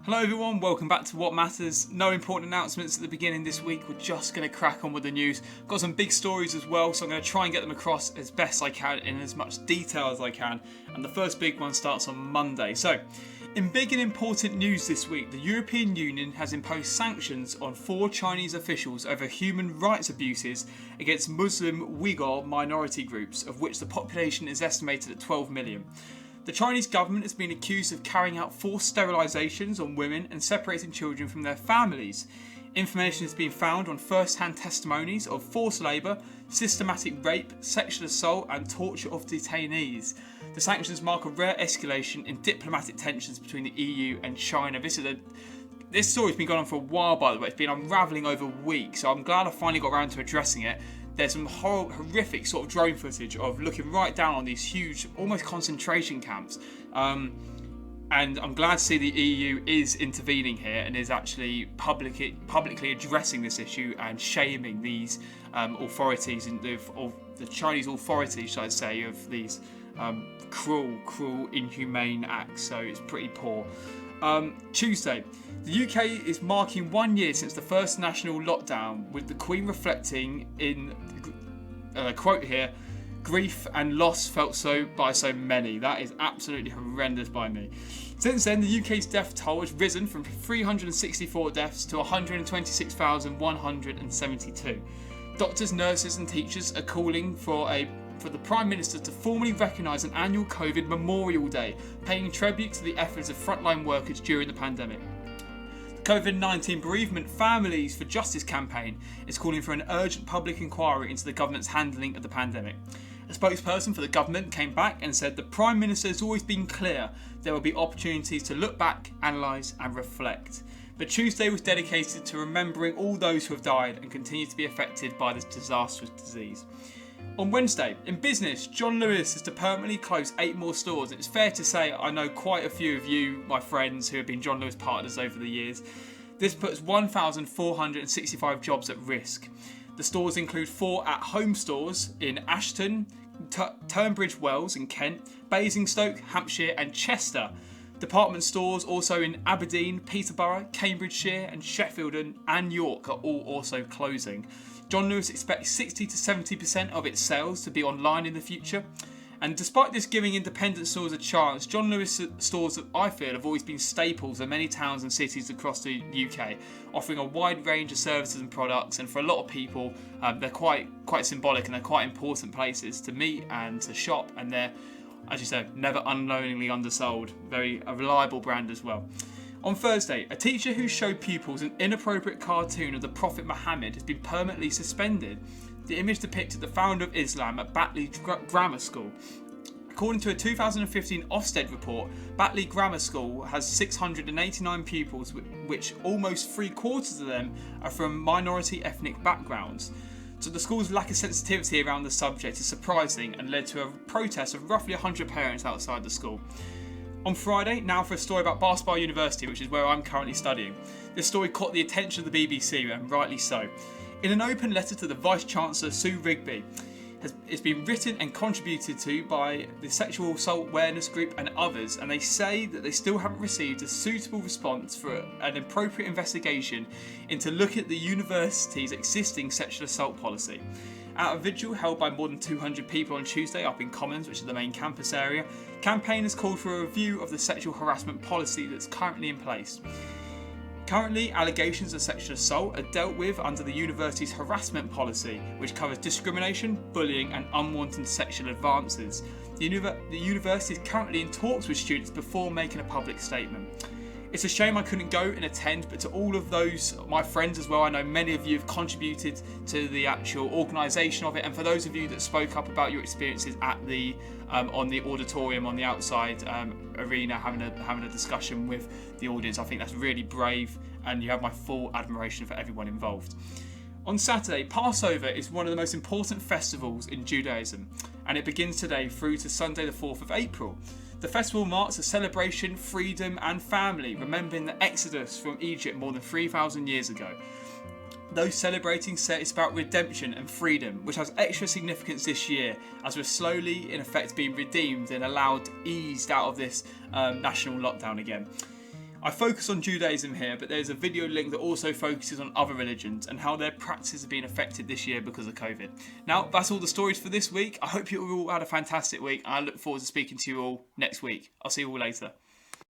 Hello everyone, welcome back to What Matters. No important announcements at the beginning this week. We're just going to crack on with the news. Got some big stories as well, so I'm going to try and get them across as best I can in as much detail as I can. And the first big one starts on Monday. So, in big and important news this week, the European Union has imposed sanctions on 4 Chinese officials over human rights abuses against Muslim Uighur minority groups, of which the population is estimated at 12 million. The Chinese government has been accused of carrying out forced sterilisations on women and separating children from their families. Information has been found on first-hand testimonies of forced labour, systematic rape, sexual assault and torture of detainees. The sanctions mark a rare escalation in diplomatic tensions between the EU and China. This story's been going on for a while, by the way. It's been unravelling over weeks, so I'm glad I finally got around to addressing it. There's some horrific sort of drone footage of looking right down on these huge, almost concentration camps. And I'm glad to see the EU is intervening here and is actually publicly addressing this issue and shaming these authorities, or the Chinese authorities, should I say, of these cruel, inhumane acts. So it's pretty poor. Tuesday, the UK is marking 1 year since the first national lockdown, with the Queen reflecting in, quote here, grief and loss felt so by so many. That is absolutely horrendous by me. Since then, the UK's death toll has risen from 364 deaths to 126,172. Doctors, nurses and teachers are calling for the Prime Minister to formally recognise an annual COVID Memorial Day, paying tribute to the efforts of frontline workers during the pandemic. The COVID-19 Bereavement Families for Justice campaign is calling for an urgent public inquiry into the government's handling of the pandemic. A spokesperson for the government came back and said the Prime Minister has always been clear there will be opportunities to look back, analyse and reflect. But Tuesday was dedicated to remembering all those who have died and continue to be affected by this disastrous disease. On Wednesday, in business, John Lewis has to permanently close 8 more stores. It's fair to say I know quite a few of you, my friends, who have been John Lewis partners over the years. This puts 1,465 jobs at risk. The stores include 4 at-home stores in Ashton, Tunbridge Wells in Kent, Basingstoke, Hampshire and Chester. Department stores also in Aberdeen, Peterborough, Cambridgeshire and Sheffield and York are all also closing. John Lewis expects 60 to 70% of its sales to be online in the future. And despite this giving independent stores a chance, John Lewis stores, I feel, have always been staples in many towns and cities across the UK, offering a wide range of services and products. And for a lot of people, they're quite symbolic and they're quite important places to meet and to shop. And they're, as you said, never unknowingly undersold. A reliable brand as well. On Thursday, a teacher who showed pupils an inappropriate cartoon of the Prophet Muhammad has been permanently suspended. The image depicted the founder of Islam at Batley Grammar School. According to a 2015 Ofsted report, Batley Grammar School has 689 pupils, which almost 3/4 of them are from minority ethnic backgrounds. So the school's lack of sensitivity around the subject is surprising and led to a protest of roughly 100 parents outside the school. On Friday, now for a story about Bath University, which is where I'm currently studying. This story caught the attention of the BBC, and rightly so. In an open letter to the Vice-Chancellor Sue Rigby, it's been written and contributed to by the Sexual Assault Awareness Group and others, and they say that they still haven't received a suitable response for an appropriate investigation into looking at the university's existing sexual assault policy. At a vigil held by more than 200 people on Tuesday up in Commons, which is the main campus area, campaigners called for a review of the sexual harassment policy that's currently in place. Currently, allegations of sexual assault are dealt with under the university's harassment policy, which covers discrimination, bullying and unwanted sexual advances. The university is currently in talks with students before making a public statement. It's a shame I couldn't go and attend, but to all of those, my friends as well, I know many of you have contributed to the actual organisation of it, and for those of you that spoke up about your experiences at the on the auditorium on the outside arena, having a discussion with the audience, I think that's really brave, and you have my full admiration for everyone involved. On Saturday, Passover is one of the most important festivals in Judaism, and it begins today through to Sunday the 4th of April. The festival marks a celebration, freedom and family, remembering the exodus from Egypt more than 3,000 years ago. Those celebrating say it's about redemption and freedom, which has extra significance this year as we're slowly, in effect, being redeemed and allowed eased out of this national lockdown again. I focus on Judaism here, but there's a video link that also focuses on other religions and how their practices have been affected this year because of COVID. Now, that's all the stories for this week. I hope you all had a fantastic week. I look forward to speaking to you all next week. I'll see you all later.